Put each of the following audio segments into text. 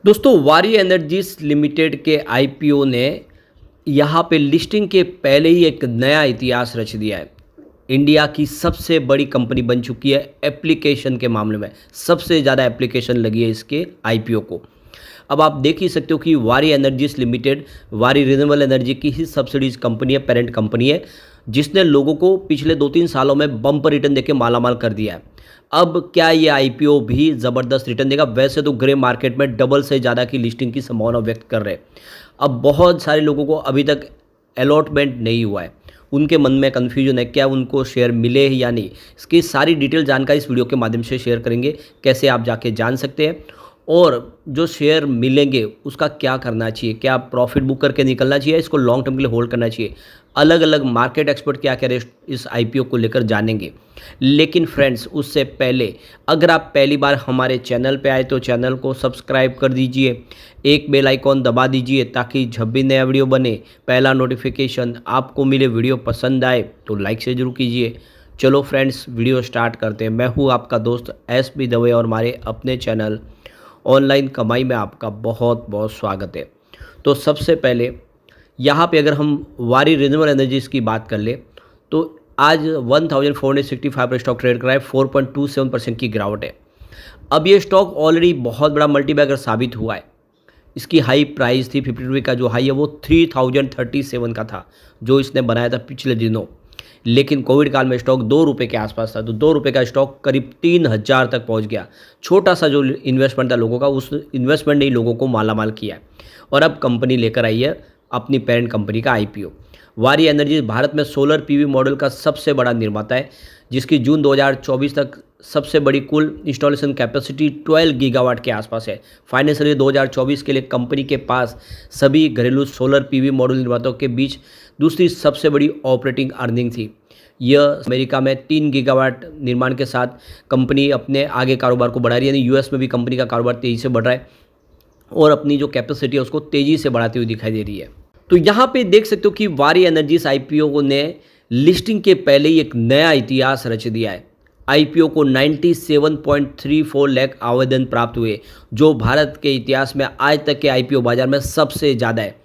दोस्तों वारी energies limited के आईपीओ ने यहाँ पे लिस्टिंग के पहले ही एक नया इतिहास रच दिया है। इंडिया की सबसे बड़ी कंपनी बन चुकी है एप्लीकेशन के मामले में। सबसे ज़्यादा एप्लीकेशन लगी है इसके आईपीओ को। अब आप देख ही सकते हो कि वारी एनर्जीज लिमिटेड वारी रिन्यूएबल एनर्जी की ही सब्सिडीज कंपनी है, पेरेंट कंपनी है, जिसने लोगों को पिछले 2-3 सालों में बम्पर रिटर्न देके मालामाल कर दिया है। अब क्या ये आईपीओ भी ज़बरदस्त रिटर्न देगा? वैसे तो ग्रे मार्केट में डबल से ज़्यादा की लिस्टिंग की संभावना व्यक्त कर रहे हैं। अब बहुत सारे लोगों को अभी तक अलॉटमेंट नहीं हुआ है, उनके मन में कन्फ्यूजन है, क्या उनको शेयर मिले या नहीं। इसकी सारी डिटेल जानकारी इस वीडियो के माध्यम से शेयर करेंगे, कैसे आप जाके जान सकते हैं और जो शेयर मिलेंगे उसका क्या करना चाहिए, क्या प्रॉफिट बुक करके निकलना चाहिए, इसको लॉन्ग टर्म के लिए होल्ड करना चाहिए। अलग अलग मार्केट एक्सपर्ट क्या कह रहे हैं इस आईपीओ को लेकर जानेंगे। लेकिन फ्रेंड्स, उससे पहले अगर आप पहली बार हमारे चैनल पे आए तो चैनल को सब्सक्राइब कर दीजिए, एक बेल आइकॉन दबा दीजिए ताकि जब भी नया वीडियो बने पहला नोटिफिकेशन आपको मिले। वीडियो पसंद आए तो लाइक से जरूर कीजिए। चलो फ्रेंड्स, वीडियो स्टार्ट करते हैं। मैं हूँ आपका दोस्त एस.बी. दवे और हमारे अपने चैनल ऑनलाइन कमाई में आपका बहुत बहुत स्वागत है। तो सबसे पहले यहाँ पे अगर हम वारी रिन्यूएबल एनर्जीज की बात कर ले तो आज 1465 पर स्टॉक ट्रेड कर रहा है, 4.27% की गिरावट है। अब ये स्टॉक ऑलरेडी बहुत बड़ा मल्टीबैगर साबित हुआ है। इसकी हाई प्राइस थी 50 रुपये का, जो हाई है वो 3037 का था जो इसने बनाया था पिछले दिनों। लेकिन कोविड काल में स्टॉक 2 रुपये के आसपास था, तो 2 रुपये का स्टॉक करीब 3000 तक पहुंच गया। छोटा सा जो इन्वेस्टमेंट था लोगों का, उस इन्वेस्टमेंट ने ही लोगों को मालामाल किया है। और अब कंपनी लेकर आई है अपनी पेरेंट कंपनी का आईपीओ। वारी एनर्जी भारत में सोलर पीवी मॉडल का सबसे बड़ा निर्माता है, जिसकी जून 2024 तक सबसे बड़ी कुल इंस्टॉलेशन कैपेसिटी 12 गीगावाट के आसपास है। फाइनेंशियल ईयर 2024 के लिए कंपनी के पास सभी घरेलू सोलर पीवी मॉडल निर्माताओं के बीच दूसरी सबसे बड़ी ऑपरेटिंग अर्निंग थी। यह अमेरिका में 3 गीगावाट निर्माण के साथ कंपनी अपने आगे कारोबार को बढ़ा रही है। यानी यूएस में भी कंपनी का कारोबार तेज़ी से बढ़ रहा है और अपनी जो कैपेसिटी है उसको तेज़ी से बढ़ाती हुई दिखाई दे रही है। तो यहाँ पे देख सकते हो कि वारी एनर्जीज आईपीओ ने लिस्टिंग के पहले ही एक नया इतिहास रच दिया है। आईपीओ को 97.34 लाख आवेदन प्राप्त हुए, जो भारत के इतिहास में आज तक के आईपीओ बाजार में सबसे ज़्यादा है।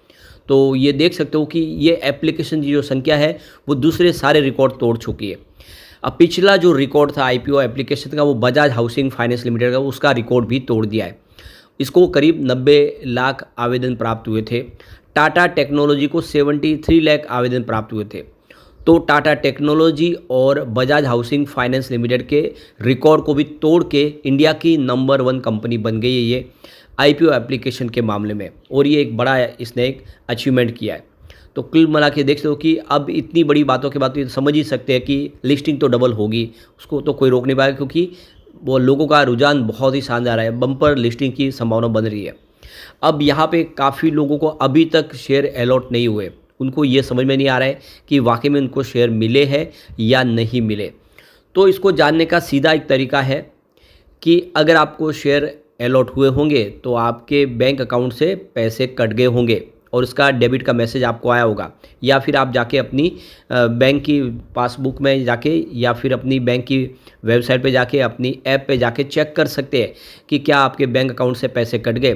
तो ये देख सकते हो कि ये एप्लीकेशन की जो संख्या है वो दूसरे सारे रिकॉर्ड तोड़ चुकी है। अब पिछला जो रिकॉर्ड था आईपीओ एप्लीकेशन का वो बजाज हाउसिंग फाइनेंस लिमिटेड का, उसका रिकॉर्ड भी तोड़ दिया है। इसको करीब 90 लाख आवेदन प्राप्त हुए थे। टाटा टेक्नोलॉजी को 73 लाख आवेदन प्राप्त हुए थे। तो टाटा टेक्नोलॉजी और बजाज हाउसिंग फाइनेंस लिमिटेड के रिकॉर्ड को भी तोड़ के इंडिया की नंबर 1 कंपनी बन गई है ये आईपीओ एप्लीकेशन के मामले में। और ये एक बड़ा इसने एक अचीवमेंट किया है। तो कुल मिला के देख लो कि अब इतनी बड़ी बातों के बाद तो समझ ही सकते हैं कि लिस्टिंग तो डबल होगी, उसको तो कोई रोक नहीं पाएगा, क्योंकि वो लोगों का रुझान बहुत ही शानदार है। बम्पर लिस्टिंग की संभावना बन रही है। अब यहाँ पे काफ़ी लोगों को अभी तक शेयर अलॉट नहीं हुए, उनको ये समझ में नहीं आ रहा है कि वाकई में उनको शेयर मिले हैं या नहीं मिले। तो इसको जानने का सीधा एक तरीका है कि अगर आपको शेयर अलॉट हुए होंगे तो आपके बैंक अकाउंट से पैसे कट गए होंगे और उसका डेबिट का मैसेज आपको आया होगा, या फिर आप जाके अपनी बैंक की पासबुक में जाके या फिर अपनी बैंक की वेबसाइट पे जाके अपनी ऐप पे जाके चेक कर सकते हैं कि क्या आपके बैंक अकाउंट से पैसे कट गए।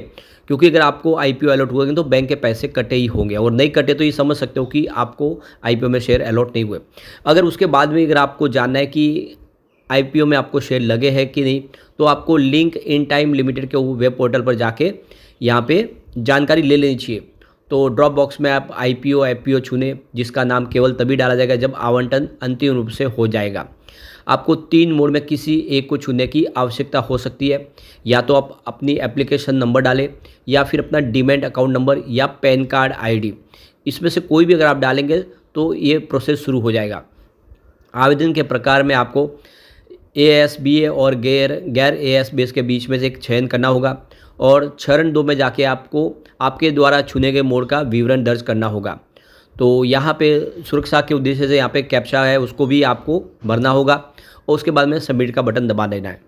क्योंकि अगर आपको आईपीओ अलॉट हुए तो बैंक के पैसे कटे ही होंगे, और नहीं कटे तो ये समझ सकते हो कि आपको आईपीओ में शेयर अलॉट नहीं हुए। अगर उसके बाद में अगर आपको जानना है कि आईपीओ में आपको शेयर लगे हैं कि नहीं, तो आपको लिंक इन टाइम लिमिटेड के वेब पोर्टल पर जाके यहाँ पे जानकारी ले लेनी चाहिए। तो ड्रॉप बॉक्स में आप आईपीओ चुने, जिसका नाम केवल तभी डाला जाएगा जब आवंटन अंतिम रूप से हो जाएगा। आपको 3 मोड में किसी एक को चुनने की आवश्यकता हो सकती है। या तो आप अपनी एप्लीकेशन नंबर डालें, या फिर अपना डीमैट अकाउंट नंबर, या पैन कार्ड आईडी। इसमें से कोई भी अगर आप डालेंगे तो ये प्रोसेस शुरू हो जाएगा। आवेदन के प्रकार में आपको एएसबीए और गैर एएसबीए के बीच में से एक चयन करना होगा, और चरण 2 में जाके आपको आपके द्वारा चुने गए मोड का विवरण दर्ज करना होगा। तो यहाँ पे सुरक्षा के उद्देश्य से यहाँ पे कैप्चा है, उसको भी आपको भरना होगा, और उसके बाद में सबमिट का बटन दबा देना है।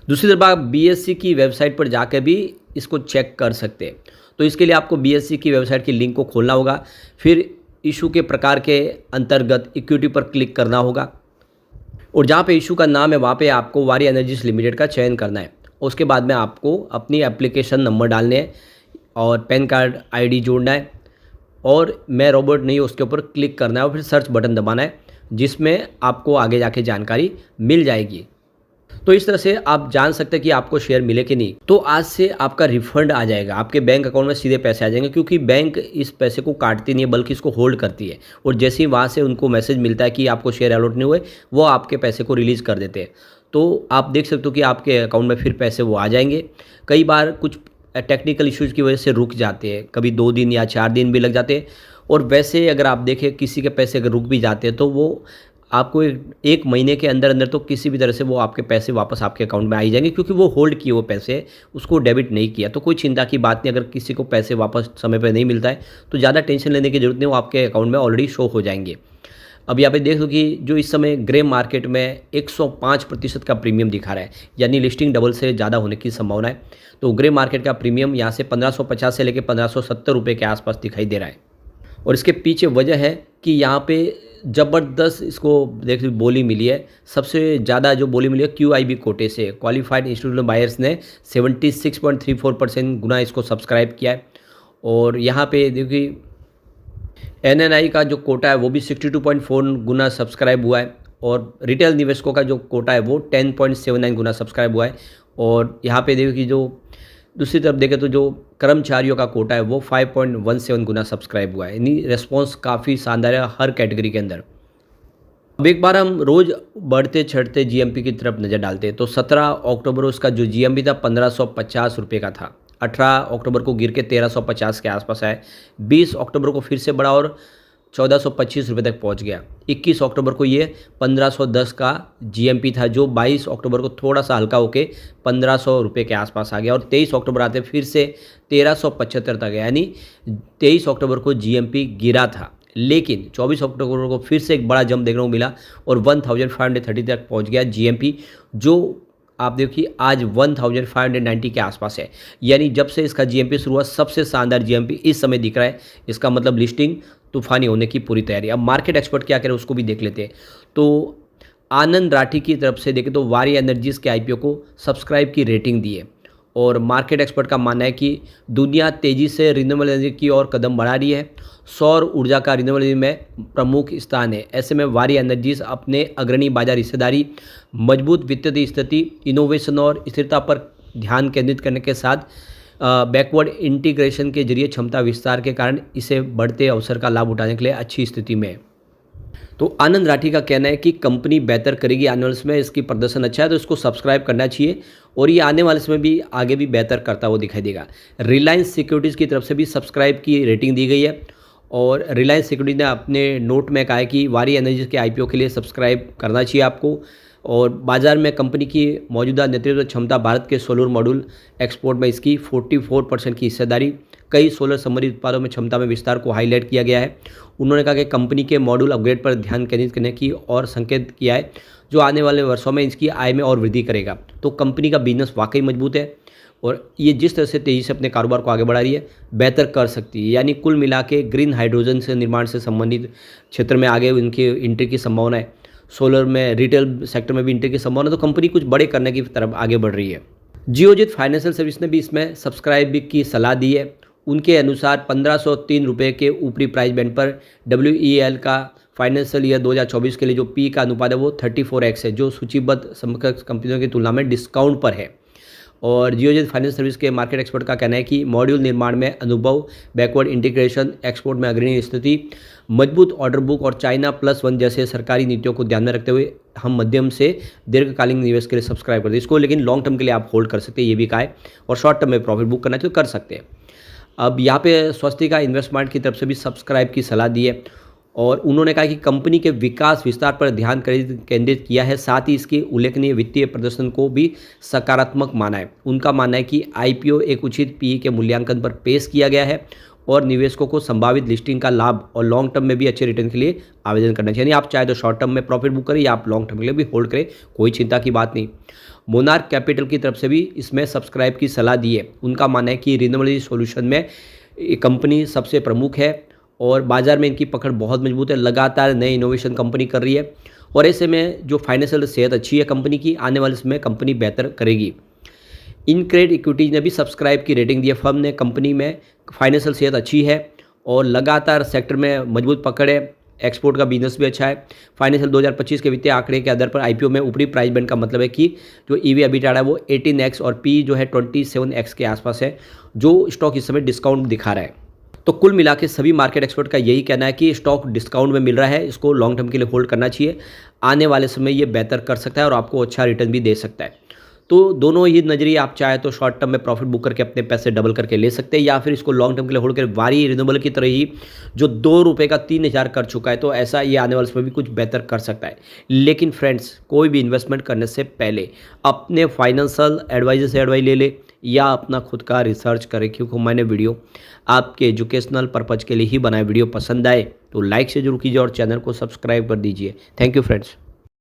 दूसरी तरफ आप बीएसई की वेबसाइट पर जाकर भी इसको चेक कर सकते हैं। तो इसके लिए आपको बीएसई की वेबसाइट की लिंक को खोलना होगा, फिर इशू के प्रकार के अंतर्गत इक्विटी पर क्लिक करना होगा, और जहाँ पे इशू का नाम है वहाँ पे आपको वारी एनर्जीज लिमिटेड का चयन करना है। उसके बाद में आपको अपनी एप्लीकेशन नंबर डालने हैं और पैन कार्ड आईडी जोड़ना है और मैं रोबोट नहीं हूँ उसके ऊपर क्लिक करना है और फिर सर्च बटन दबाना है, जिसमें आपको आगे जाके जानकारी मिल जाएगी। तो इस तरह से आप जान सकते हैं कि आपको शेयर मिले कि नहीं। तो आज से आपका रिफंड आ जाएगा, आपके बैंक अकाउंट में सीधे पैसे आ जाएंगे, क्योंकि बैंक इस पैसे को काटती नहीं है बल्कि इसको होल्ड करती है। और जैसे ही वहाँ से उनको मैसेज मिलता है कि आपको शेयर अलॉट नहीं हुए, वो आपके पैसे को रिलीज़ कर देते हैं। तो आप देख सकते हो कि आपके अकाउंट में फिर पैसे वो आ जाएंगे। कई बार कुछ टेक्निकल इश्यूज़ की वजह से रुक जाते हैं, कभी 2 दिन या 4 दिन भी लग जाते हैं। और वैसे अगर आप देखें किसी के पैसे अगर रुक भी जाते हैं तो वो आपको 1 महीने के अंदर अंदर तो किसी भी तरह से वो आपके पैसे वापस आपके अकाउंट में आ ही जाएंगे, क्योंकि वो होल्ड किए वो पैसे, उसको डेबिट नहीं किया। तो कोई चिंता की बात नहीं, अगर किसी को पैसे वापस समय पर नहीं मिलता है तो ज़्यादा टेंशन लेने की ज़रूरत नहीं, वो आपके अकाउंट में ऑलरेडी शो हो जाएंगे। अब यहाँ पे देख लो कि जो इस समय ग्रे मार्केट में 105% का प्रीमियम दिखा रहा है, यानी लिस्टिंग डबल से ज़्यादा होने की संभावना है। तो ग्रे मार्केट का प्रीमियम यहाँ से 1550 से लेकर 1570 रुपये के आसपास दिखाई दे रहा है। और इसके पीछे वजह है कि यहाँ पे ज़बरदस्त इसको देख बोली मिली है। सबसे ज़्यादा जो बोली मिली है QIB कोटे से, क्वालिफाइड इंस्टीट्यूशनल बायर्स ने 76.34% गुना इसको सब्सक्राइब किया है। और यहाँ पे देखिए NNI का जो कोटा है वो भी 62.4 गुना सब्सक्राइब हुआ है। और रिटेल निवेशकों का जो कोटा है वो 10.79 गुना सब्सक्राइब हुआ है। और यहाँ पे देखिए कि जो दूसरी तरफ देखें तो जो कर्मचारियों का कोटा है वो 5.17 गुना सब्सक्राइब हुआ है, यानी रेस्पॉन्स काफ़ी शानदार है हर कैटेगरी के अंदर। अब एक बार हम रोज़ बढ़ते चढ़ते GMP की तरफ नज़र डालते हैं। तो 17 अक्टूबर उसका जो GMP था 1550 रुपये का था। 18 अक्टूबर को गिर के 1350 के आसपास आया। 20 अक्टूबर को फिर से बढ़ा और 1425 रुपये तक पहुंच गया। 21 अक्टूबर को ये 1510 का GMP था, जो 22 अक्टूबर को थोड़ा सा हल्का होके 1500 रुपये के आसपास आ गया। और 23 अक्टूबर आते फिर से 1375 तक गया, यानी 23 अक्टूबर को GMP गिरा था। लेकिन 24 अक्टूबर को फिर से एक बड़ा जंप देखने को मिला और 1530 तक पहुंच गया GMP, जो आप देखिए आज 1590 के आसपास है। यानी जब से इसका GMP शुरू हुआ सबसे शानदार GMP इस समय दिख रहा है। इसका मतलब लिस्टिंग तूफानी होने की पूरी तैयारी। अब मार्केट एक्सपर्ट क्या कह रहे हैं उसको भी देख लेते हैं। तो आनंद राठी की तरफ से देखें तो वारी एनर्जीज़ के IPO को सब्सक्राइब की रेटिंग दी है। और मार्केट एक्सपर्ट का मानना है कि दुनिया तेज़ी से रिन्यूएबल एनर्जी की ओर कदम बढ़ा रही है। सौर ऊर्जा का रिन्यूएबल एनर्जी में प्रमुख स्थान है। ऐसे में वारी एनर्जीज अपने अग्रणी बाजार हिस्सेदारी, मजबूत वित्तीय स्थिति, इनोवेशन और स्थिरता पर ध्यान केंद्रित करने के साथ बैकवर्ड इंटीग्रेशन के जरिए क्षमता विस्तार के कारण इसे बढ़ते अवसर का लाभ उठाने के लिए अच्छी स्थिति में है। तो आनंद राठी का कहना है कि कंपनी बेहतर करेगी आने वाले समय, इसकी प्रदर्शन अच्छा है तो इसको सब्सक्राइब करना चाहिए और ये आने वाले समय भी आगे भी बेहतर करता हुआ दिखाई देगा। रिलायंस सिक्योरिटीज़ की तरफ से भी सब्सक्राइब की रेटिंग दी गई है। और रिलायंस सिक्योरिटीज ने अपने नोट में कहा है कि वारी एनर्जीज के IPO के लिए सब्सक्राइब करना चाहिए आपको। और बाजार में कंपनी की मौजूदा नेतृत्व क्षमता, भारत के सोलर मॉड्यूल एक्सपोर्ट में इसकी 44% की हिस्सेदारी, कई सोलर संबंधित उत्पादों में क्षमता में विस्तार को हाईलाइट किया गया है। उन्होंने कहा कि कंपनी के मॉड्यूल अपग्रेड पर ध्यान केंद्रित करने की और संकेत किया है, जो आने वाले वर्षों में इसकी आय में और वृद्धि करेगा। तो कंपनी का बिजनेस वाकई मजबूत है और ये जिस तरह से तेज़ी से अपने कारोबार को आगे बढ़ा रही है बेहतर कर सकती है। यानी कुल मिला के ग्रीन हाइड्रोजन से निर्माण से संबंधित क्षेत्र में आगे उनकी एंट्री की संभावना है। सोलर में, रिटेल सेक्टर में भी एंट्री की संभावना, तो कंपनी कुछ बड़े करने की तरफ आगे बढ़ रही है। जियोजित फाइनेंशियल सर्विस ने भी इसमें सब्सक्राइब की सलाह दी है। उनके अनुसार 1503 रुपये के ऊपरी प्राइस बैंड पर WEL का फाइनेंशियल ईयर 2024 के लिए जो P का अनुपात है वो 34x है, जो सूचीबद्ध समकक्ष कंपनियों की तुलना में डिस्काउंट पर है। और जियोजित फाइनेंस सर्विस के मार्केट एक्सपर्ट का कहना है कि मॉड्यूल निर्माण में अनुभव, बैकवर्ड इंटीग्रेशन, एक्सपोर्ट में अग्रणी स्थिति, मजबूत ऑर्डर बुक और चाइना +1 जैसे सरकारी नीतियों को ध्यान में रखते हुए हम मध्यम से दीर्घकालीन निवेश के लिए सब्सक्राइब करते हैं इसको, लेकिन लॉन्ग टर्म के लिए आप होल्ड कर सकते हैं, ये भी कहा है। और शॉर्ट टर्म में प्रॉफिट बुक करना चाहिए तो कर सकते हैं। अब यहाँ पे स्वस्तिका इन्वेस्टमेंट की तरफ से भी सब्सक्राइब की सलाह दी है और उन्होंने कहा कि कंपनी के विकास विस्तार पर ध्यान केंद्रित किया है, साथ ही इसके उल्लेखनीय वित्तीय प्रदर्शन को भी सकारात्मक माना है। उनका मानना है कि IPO एक उचित PE के मूल्यांकन पर पेश किया गया है और निवेशकों को संभावित लिस्टिंग का लाभ और लॉन्ग टर्म में भी अच्छे रिटर्न के लिए आवेदन करना चाहिए। यानी आप चाहे तो शॉर्ट टर्म में प्रॉफिट बुक करें या आप लॉन्ग टर्म के लिए भी होल्ड करें, कोई चिंता की बात नहीं। मोनार्क कैपिटल की तरफ से भी इसमें सब्सक्राइब की सलाह दी है। उनका मानना है कि रिन्यूएबल एनर्जी सॉल्यूशन में ये कंपनी सबसे प्रमुख है और बाजार में इनकी पकड़ बहुत मजबूत है, लगातार नए इनोवेशन कंपनी कर रही है और ऐसे में जो फाइनेंशियल सेहत अच्छी है कंपनी की, आने वाले समय कंपनी बेहतर करेगी। इनक्रेड इक्विटीज ने भी सब्सक्राइब की रेटिंग दी है। फर्म ने कंपनी में फाइनेंशियल सेहत अच्छी है और लगातार सेक्टर में मजबूत पकड़ है। एक्सपोर्ट का बिजनेस भी अच्छा है। फाइनेंशियल 2025 के वित्तीय आंकड़े के आधार पर आईपीओ में ऊपरी प्राइस बैंड का मतलब है कि जो ईवी एबिटाडा है वो 18x और पी जो है 27x के आसपास है, जो स्टॉक इस समय डिस्काउंट दिखा रहा है। तो कुल मिला के सभी मार्केट एक्सपर्ट का यही कहना है कि स्टॉक डिस्काउंट में मिल रहा है, इसको लॉन्ग टर्म के लिए होल्ड करना चाहिए। आने वाले समय ये बेहतर कर सकता है और आपको अच्छा रिटर्न भी दे सकता है। तो दोनों ही नज़रिए आप चाहे तो शॉर्ट टर्म में प्रॉफिट बुक करके अपने पैसे डबल करके ले सकते हैं, या फिर इसको लॉन्ग टर्म के लिए होल्ड कर वारी रिन्यूएबल की तरह ही जो 2 रुपये का 3000 कर चुका है, तो ऐसा ये आने वाले समय भी कुछ बेहतर कर सकता है। लेकिन फ्रेंड्स, कोई भी इन्वेस्टमेंट करने से पहले अपने फाइनेंशियल एडवाइजर से एडवाइस ले ले या अपना खुद का रिसर्च करें, क्योंकि मैंने वीडियो आपके एजुकेशनल पर्पज़ के लिए ही बनाया। वीडियो पसंद आए तो लाइक से जरूर कीजिए और चैनल को सब्सक्राइब कर दीजिए। Thank you friends.